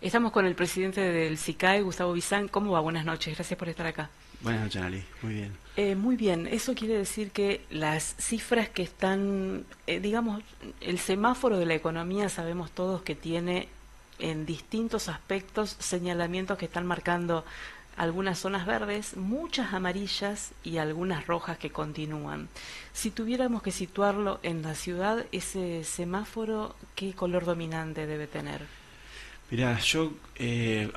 Estamos con el presidente del SICAE, Gustavo Bizán. ¿Cómo va? Buenas noches, gracias por estar acá. Buenas noches, Analí. Muy bien. Muy bien, eso quiere decir que las cifras que están, digamos, el semáforo de la economía sabemos todos que tiene en distintos aspectos señalamientos que están marcando algunas zonas verdes, muchas amarillas y algunas rojas que continúan. Si tuviéramos que situarlo en la ciudad, ese semáforo, ¿qué color dominante debe tener? Mirá, yo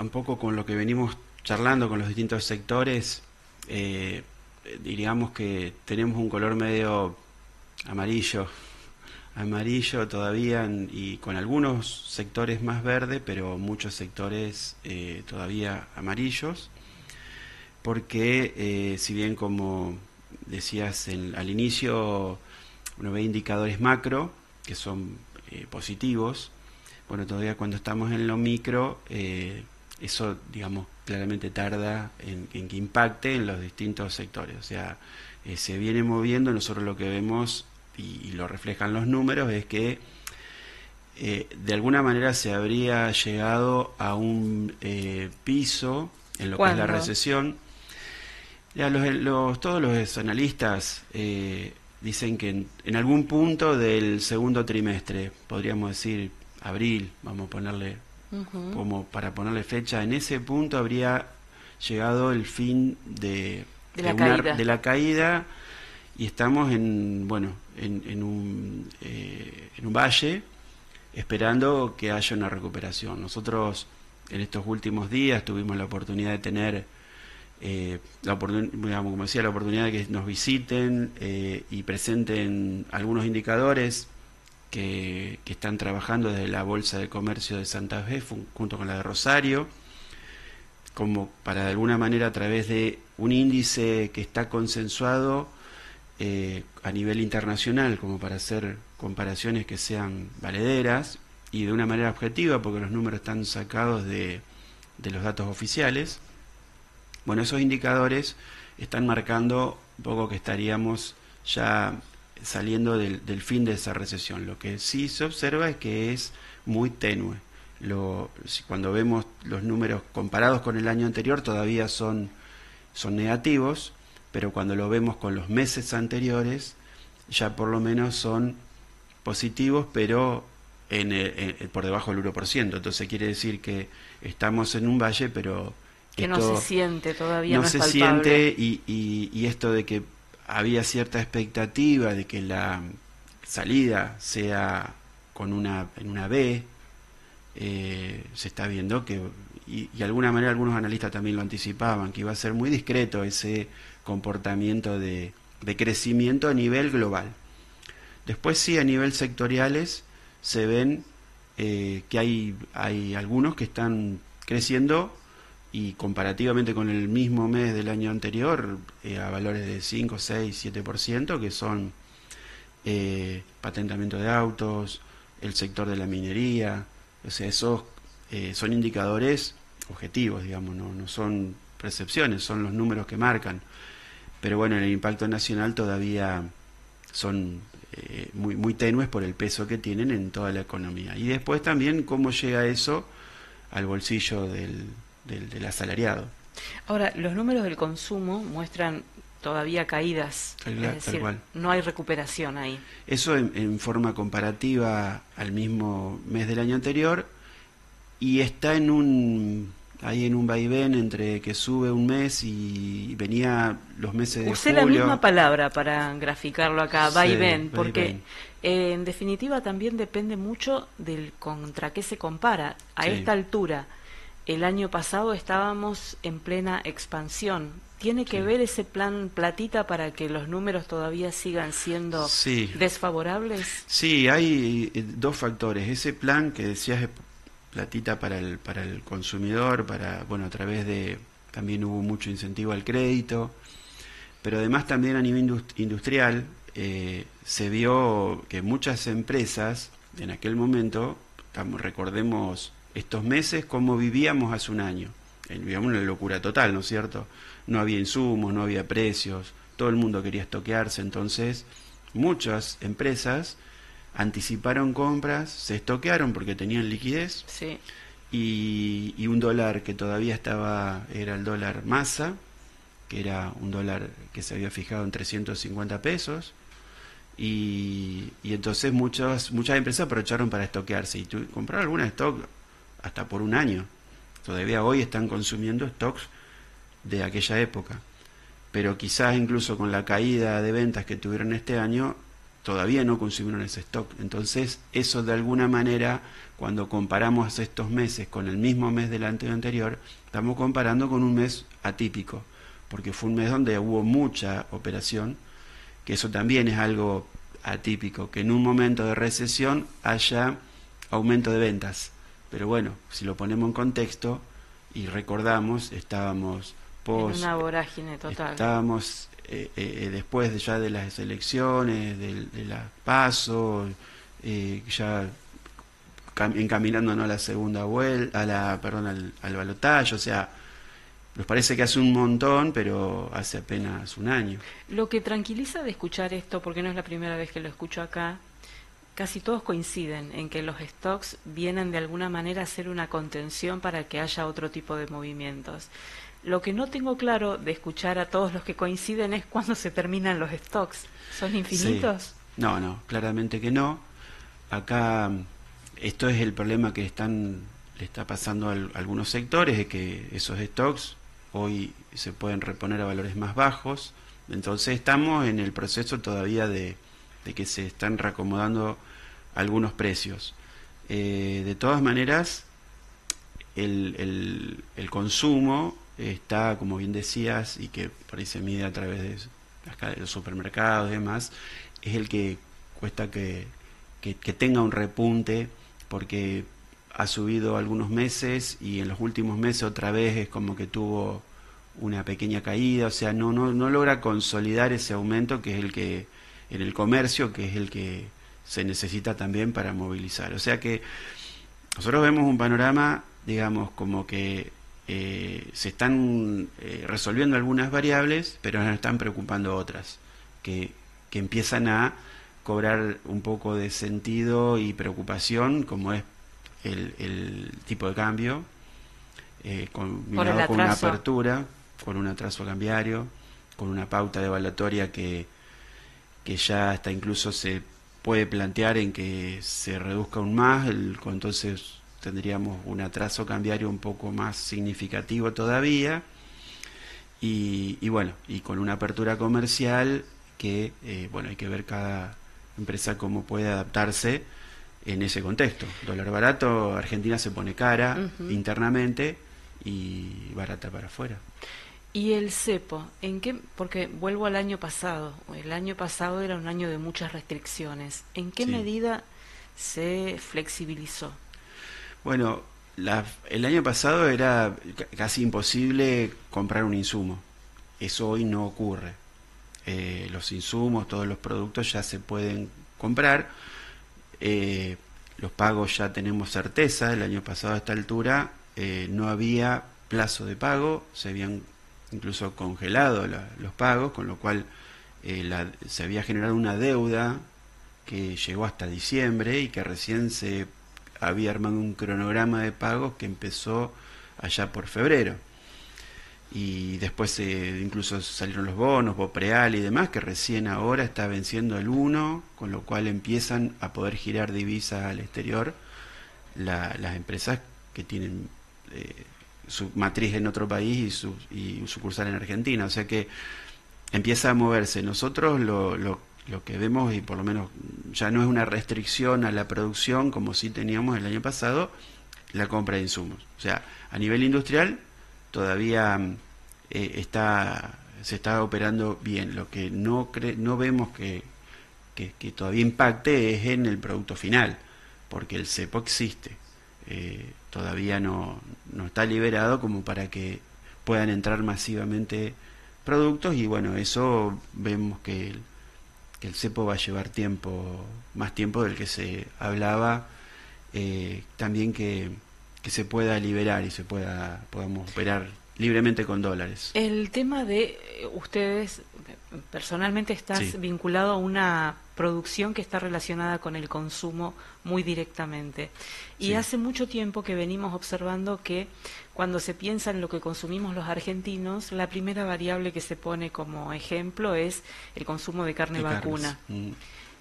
un poco con lo que venimos charlando con los distintos sectores, eh, diríamos que tenemos un color medio amarillo, amarillo todavía y con algunos sectores más verde, pero muchos sectores todavía amarillos, porque si bien como decías al inicio, uno ve indicadores macro que son positivos. Bueno, todavía cuando estamos en lo micro, eso, digamos, claramente tarda en que impacte en los distintos sectores. O sea, se viene moviendo, nosotros lo que vemos, y lo reflejan los números, es que de alguna manera se habría llegado a un piso en lo que es la ¿Cuándo? recesión. Ya, todos los analistas dicen que en algún punto del segundo trimestre, podríamos decir abril, vamos a ponerle Ujú. como para ponerle fecha, en ese punto habría llegado el fin De la caída. de la caída, y estamos en un valle esperando que haya una recuperación. Nosotros en estos últimos días tuvimos la oportunidad de tener digamos, como decía, la oportunidad de que nos visiten y presenten algunos indicadores que están trabajando desde la Bolsa de Comercio de Santa Fe junto con la de Rosario, como para de alguna manera a través de un índice que está consensuado a nivel internacional, como para hacer comparaciones que sean valederas y de una manera objetiva, porque los números están sacados de los datos oficiales. Bueno, esos indicadores están marcando un poco que estaríamos ya saliendo del fin de esa recesión. Lo que sí se observa es que es muy tenue. Cuando vemos los números comparados con el año anterior todavía son negativos, pero cuando lo vemos con los meses anteriores ya por lo menos son positivos, pero por debajo del 1%. Entonces quiere decir que estamos en un valle, pero Que no se esto siente, todavía no no es se palpable. siente, y esto de que había cierta expectativa de que la salida sea en una B, se está viendo que, y de alguna manera algunos analistas también lo anticipaban, que iba a ser muy discreto ese comportamiento de crecimiento a nivel global. Después sí, a nivel sectoriales se ven que hay algunos que están creciendo y comparativamente con el mismo mes del año anterior a valores de 5, 6, 7%, que son patentamiento de autos, el sector de la minería. O sea, esos son indicadores objetivos, digamos, no son percepciones, son los números que marcan. Pero bueno, en el impacto nacional todavía son muy tenues por el peso que tienen en toda la economía. Y después también cómo llega eso al bolsillo del asalariado. Ahora, los números del consumo muestran todavía caídas, es Tal decir, cual. no hay recuperación ahí. Eso en forma comparativa al mismo mes del año anterior, y está ahí en un vaivén entre que sube un mes y venía los meses de Usé la misma julio. palabra para graficarlo acá, va y Sí, ven, porque vaivén. en definitiva también depende mucho del contra qué se compara. A Sí, esta altura, el año pasado estábamos en plena expansión. ¿Tiene que sí. ver ese plan platita para que los números todavía sigan siendo Sí, desfavorables? sí, hay dos factores. Ese plan que decías es platita para el consumidor, bueno, a través de, también hubo mucho incentivo al crédito, pero además también a nivel industrial se vio que muchas empresas en aquel momento, recordemos estos meses, cómo vivíamos hace un año. Vivíamos una locura total, ¿no es cierto? No había insumos, no había precios, todo el mundo quería estoquearse, entonces muchas empresas anticiparon compras, se estoquearon porque tenían liquidez Sí. y un dólar que todavía era el dólar masa, que era un dólar que se había fijado en 350 pesos, y entonces muchas empresas aprovecharon para estoquearse y comprar algún stock hasta por un año. Todavía hoy están consumiendo stocks de aquella época, pero quizás incluso con la caída de ventas que tuvieron este año, todavía no consumieron ese stock. Entonces eso de alguna manera, cuando comparamos estos meses con el mismo mes del año anterior, estamos comparando con un mes atípico, porque fue un mes donde hubo mucha operación, que eso también es algo atípico, que en un momento de recesión haya aumento de ventas. Pero bueno, si lo ponemos en contexto y recordamos, estábamos en una vorágine total. Estábamos después ya de las elecciones, de las PASO, ya encaminándonos a la segunda vuelta, al balotaje, o sea, nos parece que hace un montón, pero hace apenas un año. Lo que tranquiliza de escuchar esto, porque no es la primera vez que lo escucho acá, casi todos coinciden en que los stocks vienen de alguna manera a ser una contención para que haya otro tipo de movimientos. Lo que no tengo claro de escuchar a todos los que coinciden es cuándo se terminan los stocks. ¿Son infinitos? Sí. No, claramente que no. Acá esto es el problema que le está pasando a algunos sectores, es que esos stocks hoy se pueden reponer a valores más bajos. Entonces estamos en el proceso todavía de que se están reacomodando algunos precios. De todas maneras, el consumo está, como bien decías, y que por ahí se mide a través de los supermercados y demás, es el que cuesta que tenga un repunte, porque ha subido algunos meses y en los últimos meses otra vez es como que tuvo una pequeña caída, o sea, no logra consolidar ese aumento que es el que en el comercio, que es el que se necesita también para movilizar. O sea que nosotros vemos un panorama, digamos, como que se están resolviendo algunas variables, pero nos están preocupando otras, que empiezan a cobrar un poco de sentido y preocupación, como es el tipo de cambio, combinado con una apertura, con un atraso cambiario, con una pauta devaluatoria que ya hasta incluso se puede plantear en que se reduzca aún más, entonces tendríamos un atraso cambiario un poco más significativo todavía, y bueno, y con una apertura comercial que bueno, hay que ver cada empresa cómo puede adaptarse en ese contexto. Dólar barato, Argentina se pone cara internamente y barata para afuera. ¿Y el cepo? ¿En qué? Porque vuelvo al año pasado. El año pasado era un año de muchas restricciones. ¿En qué medida se flexibilizó? Bueno, el año pasado era casi imposible comprar un insumo. Eso hoy no ocurre. Los insumos, todos los productos ya se pueden comprar. Los pagos ya tenemos certeza. El año pasado a esta altura no había plazo de pago, se habían incluso congelado los pagos, con lo cual se había generado una deuda que llegó hasta diciembre y que recién se había armado un cronograma de pagos que empezó allá por febrero. Y después incluso salieron los bonos, Bopreal y demás, que recién ahora está venciendo el 1, con lo cual empiezan a poder girar divisas al exterior las empresas que tienen su matriz en otro país y sucursal en Argentina. O sea que empieza a moverse. Nosotros lo que vemos, y por lo menos ya no es una restricción a la producción como sí teníamos el año pasado, la compra de insumos. O sea, a nivel industrial todavía se está operando bien. Lo que no vemos que todavía impacte es en el producto final, porque el cepo existe. Todavía no está liberado como para que puedan entrar masivamente productos, y bueno, eso vemos que el cepo va a llevar más tiempo del que se hablaba, también que se pueda liberar y podamos operar libremente con dólares. El tema de ustedes, personalmente Sí, estás vinculado a una producción que está relacionada con el consumo muy directamente. Y sí, hace mucho tiempo que venimos observando que cuando se piensa en lo que consumimos los argentinos, la primera variable que se pone como ejemplo es el consumo de carne de carnes. vacuna.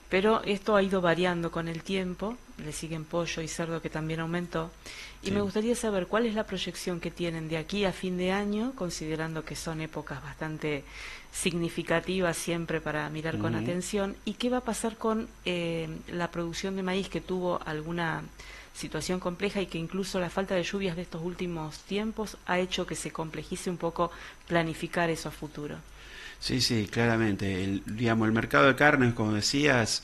Pero esto ha ido variando con el tiempo, le siguen pollo y cerdo que también aumentó, y me Sí. gustaría saber cuál es la proyección que tienen de aquí a fin de año, considerando que son épocas bastante significativas siempre para mirar con Ujú. atención, y qué va a pasar con la producción de maíz que tuvo alguna situación compleja y que incluso la falta de lluvias de estos últimos tiempos ha hecho que se complejice un poco planificar eso a futuro. Sí, sí, claramente. Digamos, el mercado de carnes, como decías,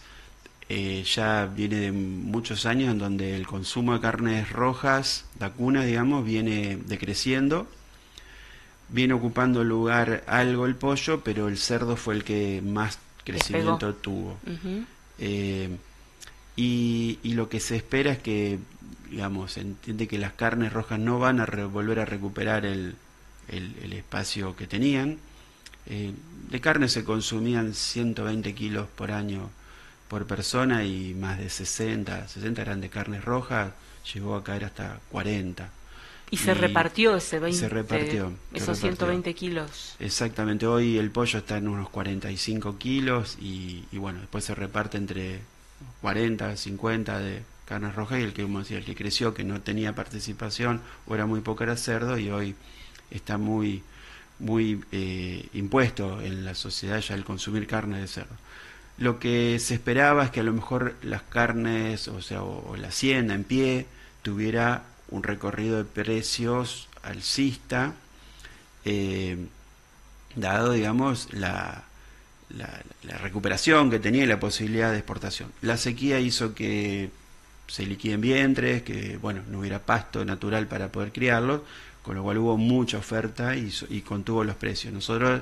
ya viene de muchos años en donde el consumo de carnes rojas, vacunas, digamos, viene decreciendo. Viene ocupando lugar algo el pollo, pero el cerdo fue el que más Despegó. crecimiento tuvo. Ujú. Eh, y lo que se espera es que, digamos, se entiende que las carnes rojas no van a volver a recuperar el espacio que tenían. De carne se consumían 120 kilos por año por persona y más de 60 eran de carnes rojas, llegó a caer hasta 40. Y se Y, repartió ese y 20, se esos repartió. 120 kilos. Exactamente, hoy el pollo está en unos 45 kilos y bueno, después se reparte entre 40, 50 de carne roja y el que, como decía, el que creció, que no tenía participación o era muy poco era cerdo y hoy está muy impuesto en la sociedad ya el consumir carne de cerdo. Lo que se esperaba es que a lo mejor las carnes, o sea, o la hacienda en pie, tuviera un recorrido de precios alcista, eh, dado, digamos, la recuperación que tenía y la posibilidad de exportación. La sequía hizo que se liquiden vientres, que bueno, no hubiera pasto natural para poder criarlos, con lo cual hubo mucha oferta y contuvo los precios. Nosotros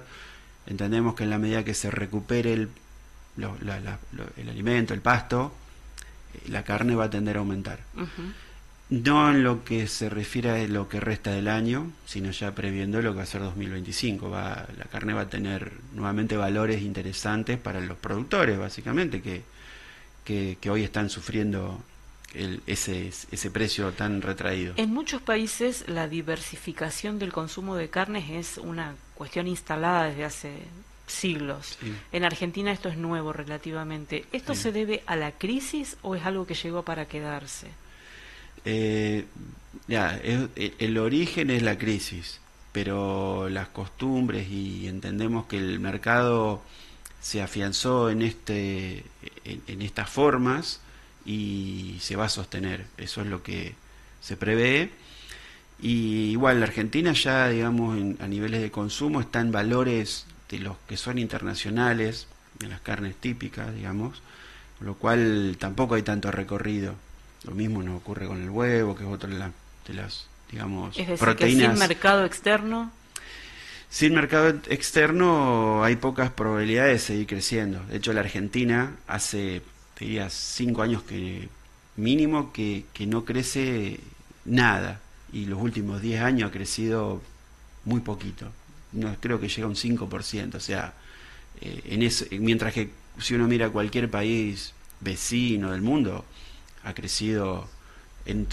entendemos que en la medida que se recupere el alimento, el pasto, la carne va a tender a aumentar. Ujú. No en lo que se refiere a lo que resta del año, sino ya previendo lo que va a ser 2025. La carne va a tener nuevamente valores interesantes para los productores, básicamente, que hoy están sufriendo ese precio tan retraído. En muchos países la diversificación del consumo de carnes es una cuestión instalada desde hace siglos. Sí, En Argentina esto es nuevo relativamente. ¿Esto sí. se debe a la crisis o es algo que llegó para quedarse? Eh, el origen es la crisis, pero las costumbres y entendemos que el mercado se afianzó en estas formas y se va a sostener. Eso es lo que se prevé. Y igual la Argentina ya, digamos, a niveles de consumo está en valores de los que son internacionales, de las carnes típicas, digamos, con lo cual tampoco hay tanto recorrido. Lo mismo nos ocurre con el huevo, que es otra de las, digamos, Es decir, que sin proteínas. mercado externo. Sin mercado externo hay pocas probabilidades de seguir creciendo. De hecho, la Argentina hace, te diría, 5 años que mínimo que no crece nada. Y los últimos 10 años ha crecido muy poquito. No, creo que llega a un 5%. O sea, mientras que si uno mira cualquier país vecino del mundo, ha crecido en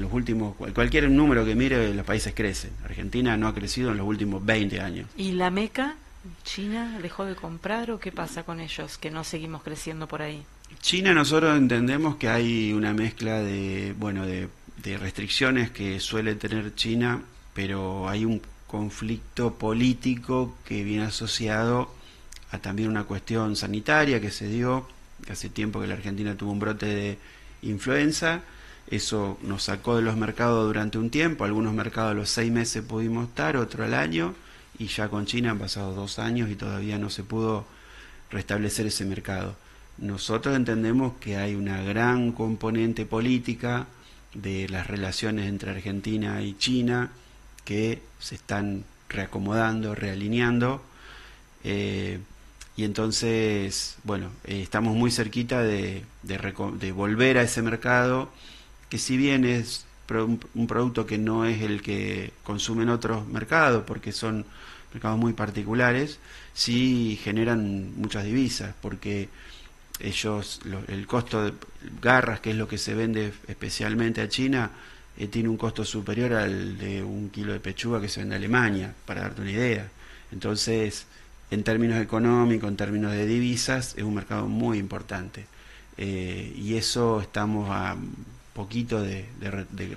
los últimos, cualquier número que mire, los países crecen. Argentina no ha crecido en los últimos 20 años. ¿Y la Meca? ¿China dejó de comprar o qué pasa con ellos que no seguimos creciendo por ahí? China, nosotros entendemos que hay una mezcla bueno, de restricciones que suele tener China, pero hay un conflicto político que viene asociado a también una cuestión sanitaria que se dio, que hace tiempo que la Argentina tuvo un brote de influenza. Eso nos sacó de los mercados durante un tiempo, algunos mercados a los 6 meses pudimos estar, otro al año, y ya con China han pasado 2 años y todavía no se pudo restablecer ese mercado. Nosotros entendemos que hay una gran componente política de las relaciones entre Argentina y China que se están reacomodando, realineando, eh, y entonces, bueno, estamos muy cerquita de volver a ese mercado que si bien es un producto que no es el que consumen otros mercados, porque son mercados muy particulares, sí generan muchas divisas, porque el costo de garras, que es lo que se vende especialmente a China, tiene un costo superior al de un kilo de pechuga que se vende a Alemania, para darte una idea. Entonces, en términos económicos, en términos de divisas, es un mercado muy importante. Y eso estamos a poquito de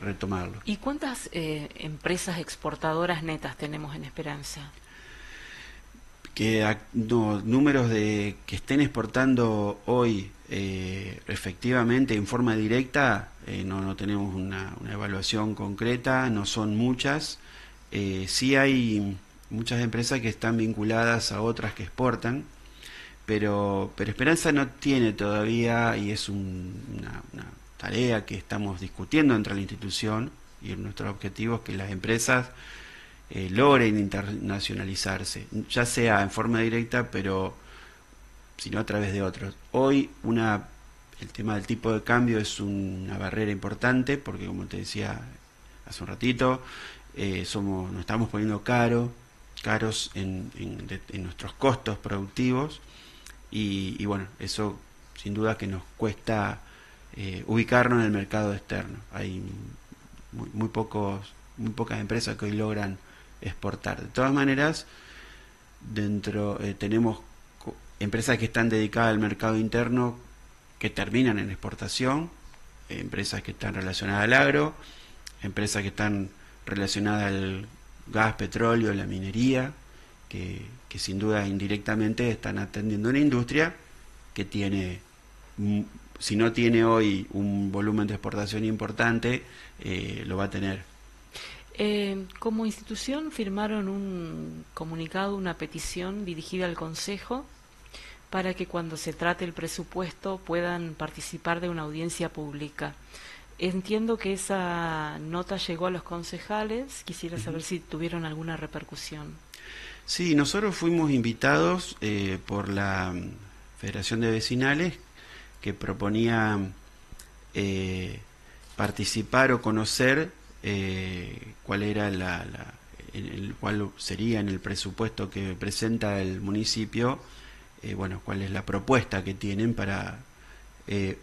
retomarlo. ¿Y cuántas empresas exportadoras netas tenemos en Esperanza? Números de que estén exportando hoy efectivamente en forma directa, no tenemos una evaluación concreta, no son muchas. Sí hay muchas empresas que están vinculadas a otras que exportan, pero Esperanza no tiene todavía, y es una tarea que estamos discutiendo entre la institución, y nuestro objetivo es que las empresas logren internacionalizarse, ya sea en forma directa, pero sino a través de otros. Hoy el tema del tipo de cambio es una barrera importante, porque como te decía hace un ratito, nos estamos poniendo caros en nuestros costos productivos, y bueno, eso sin duda que nos cuesta ubicarnos en el mercado externo. Hay muy pocas empresas que hoy logran exportar. De todas maneras, tenemos empresas que están dedicadas al mercado interno, que terminan en exportación, empresas que están relacionadas al agro, empresas que están relacionadas al gas, petróleo, la minería, que sin duda indirectamente están atendiendo una industria que tiene, si no tiene hoy un volumen de exportación importante, lo va a tener. Como institución firmaron un comunicado, una petición dirigida al Consejo para que cuando se trate el presupuesto puedan participar de una audiencia pública. Entiendo que esa nota llegó a los concejales, quisiera saber si tuvieron alguna repercusión. Sí, nosotros fuimos invitados por la Federación de Vecinales, que proponía participar o conocer cuál era cuál sería en el presupuesto que presenta el municipio, cuál es la propuesta que tienen para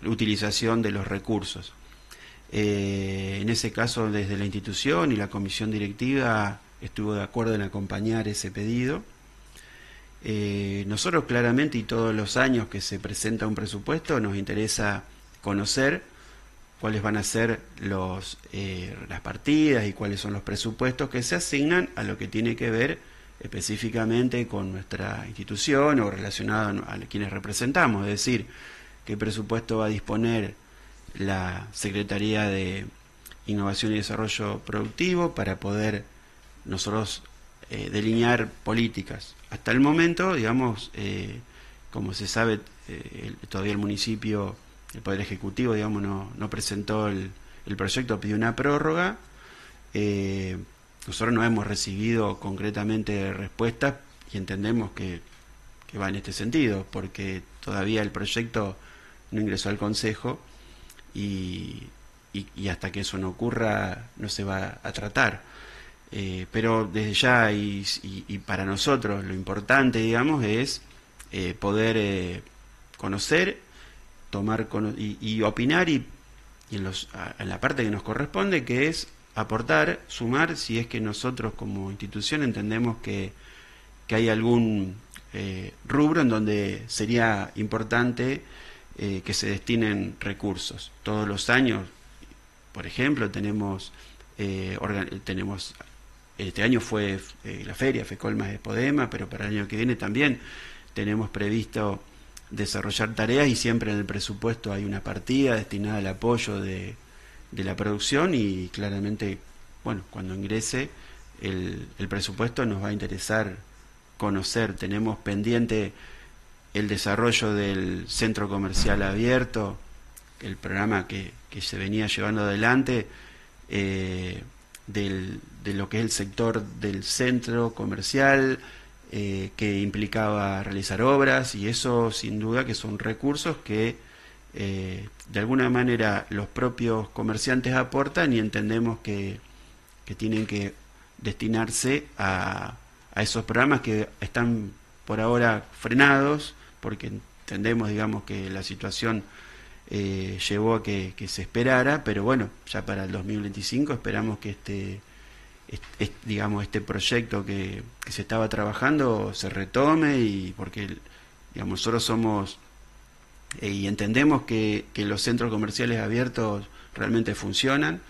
utilización de los recursos. En ese caso, desde la institución y la comisión directiva estuvo de acuerdo en acompañar ese pedido. Nosotros claramente, y todos los años que se presenta un presupuesto, nos interesa conocer cuáles van a ser las partidas y cuáles son los presupuestos que se asignan a lo que tiene que ver específicamente con nuestra institución o relacionado a quienes representamos, es decir, qué presupuesto va a disponer la Secretaría de Innovación y Desarrollo Productivo para poder nosotros delinear políticas. Hasta el momento, digamos, como se sabe, todavía el municipio, el Poder Ejecutivo, digamos, no presentó el proyecto, pidió una prórroga. Nosotros no hemos recibido concretamente respuestas y entendemos que va en este sentido, porque todavía el proyecto no ingresó al Consejo y hasta que eso no ocurra no se va a tratar. Pero desde ya y para nosotros lo importante, digamos, es poder conocer, tomar y opinar y en la parte que nos corresponde, que es aportar, sumar, si es que nosotros como institución entendemos que hay algún rubro en donde sería importante que se destinen recursos. Todos los años, por ejemplo, tenemos este año fue la feria FECOLMAS de Podema, pero para el año que viene también tenemos previsto desarrollar tareas, y siempre en el presupuesto hay una partida destinada al apoyo de la producción, y claramente, bueno, cuando ingrese el presupuesto nos va a interesar conocer. Tenemos pendiente el desarrollo del centro comercial abierto, el programa que se venía llevando adelante, de lo que es el sector del centro comercial, que implicaba realizar obras, y eso sin duda que son recursos que de alguna manera los propios comerciantes aportan y entendemos que tienen que destinarse a esos programas que están por ahora frenados, porque entendemos, digamos, que la situación llevó a que se esperara, pero bueno, ya para el 2025 esperamos que digamos, este proyecto que se estaba trabajando se retome, y porque, digamos, nosotros somos y entendemos que los centros comerciales abiertos realmente funcionan,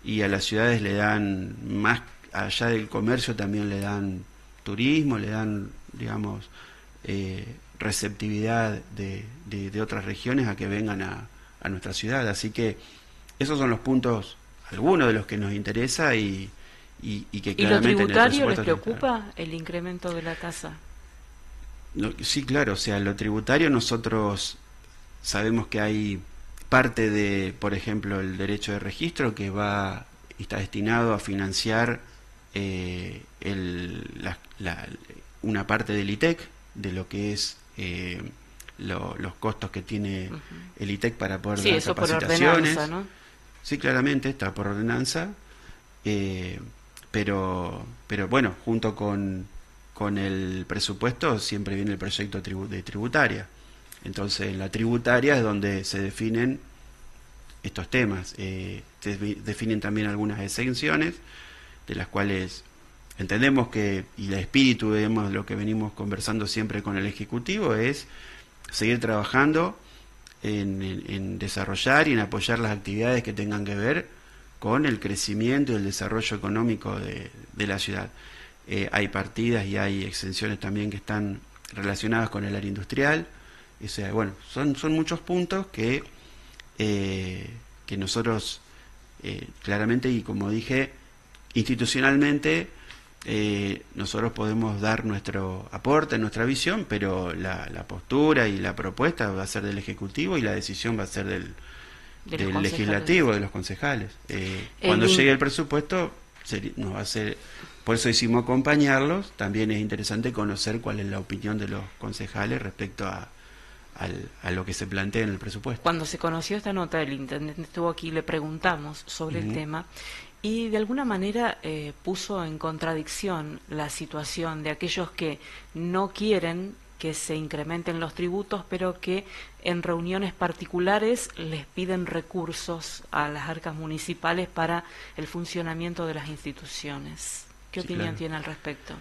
y a las ciudades le dan, más allá del comercio, también le dan turismo, le dan, digamos, receptividad de otras regiones a que vengan a nuestra ciudad. Así que esos son los puntos, algunos de los que nos interesa, y que ¿Y lo claramente en el tributario les presupuesto preocupa el incremento de la tasa? no, sí, claro, o sea, lo tributario, nosotros sabemos que hay parte de, por ejemplo, el derecho de registro que va y está destinado a financiar una parte del ITEC, de lo que es los costos que tiene Ujú. el ITEC para poder Sí, dar eso por capacitaciones. ordenanza, ¿no? Sí, claramente está por ordenanza, eh, pero bueno, junto con el presupuesto siempre viene el proyecto de tributaria. Entonces, en la tributaria es donde se definen estos temas. Se definen también algunas exenciones, de las cuales entendemos que, y el espíritu, digamos, lo que venimos conversando siempre con el Ejecutivo, es seguir trabajando en desarrollar y en apoyar las actividades que tengan que ver con el crecimiento y el desarrollo económico de la ciudad. Hay partidas y hay exenciones también que están relacionadas con el área industrial. O sea, bueno, son muchos puntos que nosotros claramente, y como dije, institucionalmente, nosotros podemos dar nuestro aporte, nuestra visión, pero la postura y la propuesta va a ser del Ejecutivo, y la decisión va a ser del De los Legislativo, concejales. de los concejales. El Cuando in- llegue el presupuesto, nos va a ser, por eso hicimos acompañarlos. También es interesante conocer cuál es la opinión de los concejales respecto a lo que se plantea en el presupuesto. Cuando se conoció esta nota, el intendente estuvo aquí, le preguntamos sobre el Ujú. tema y de alguna manera puso en contradicción la situación de aquellos que no quieren que se incrementen los tributos, pero que en reuniones particulares les piden recursos a las arcas municipales para el funcionamiento de las instituciones. ¿Qué Sí, opinión claro. tiene al respecto?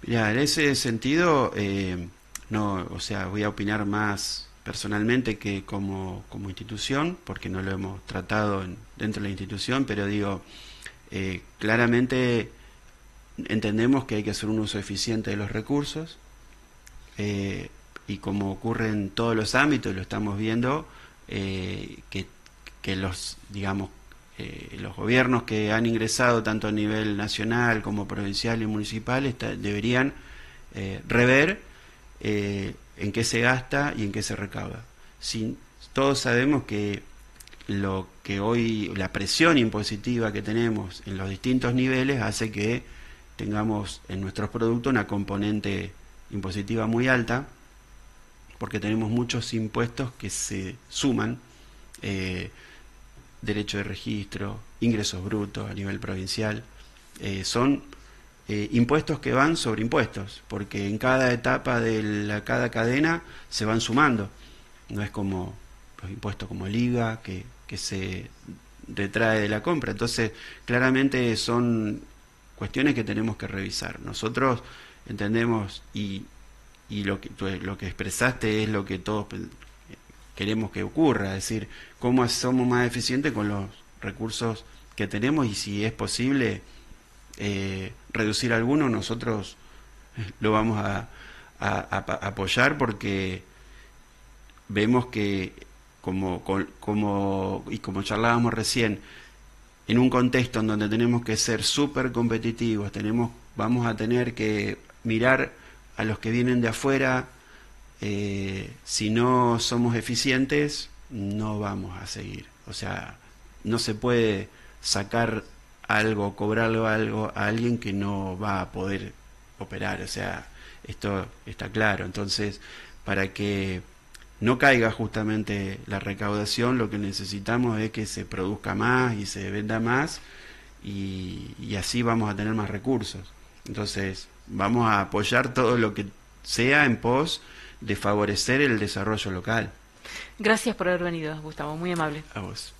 Mira, en ese sentido, no, o sea, voy a opinar más personalmente que como institución, porque no lo hemos tratado dentro de la institución, pero digo, claramente entendemos que hay que hacer un uso eficiente de los recursos, y como ocurre en todos los ámbitos, lo estamos viendo, que los, digamos, los gobiernos que han ingresado tanto a nivel nacional como provincial y municipal deberían rever en qué se gasta y en qué se recauda. Todos sabemos que lo que hoy, la presión impositiva que tenemos en los distintos niveles, hace que tengamos en nuestros productos una componente impositiva muy alta, porque tenemos muchos impuestos que se suman, eh, derecho de registro, ingresos brutos a nivel provincial, son impuestos que van sobre impuestos, porque en cada etapa de cada cadena se van sumando. No es como los impuestos como el IVA, que se detrae de la compra. Entonces, claramente son cuestiones que tenemos que revisar. Nosotros entendemos, y lo que expresaste es lo que todos queremos que ocurra, es decir, cómo somos más eficientes con los recursos que tenemos, y si es posible reducir alguno, nosotros lo vamos a apoyar, porque vemos que, como charlábamos recién, en un contexto en donde tenemos que ser súper competitivos, vamos a tener que mirar a los que vienen de afuera. Si no somos eficientes, no vamos a seguir. O sea, no se puede sacar algo, cobrarle algo a alguien que no va a poder operar. O sea, esto está claro. Entonces, para que no caiga justamente la recaudación, lo que necesitamos es que se produzca más y se venda más y así vamos a tener más recursos. Entonces, vamos a apoyar todo lo que sea en pos de favorecer el desarrollo local. Gracias por haber venido, Gustavo, muy amable. A vos.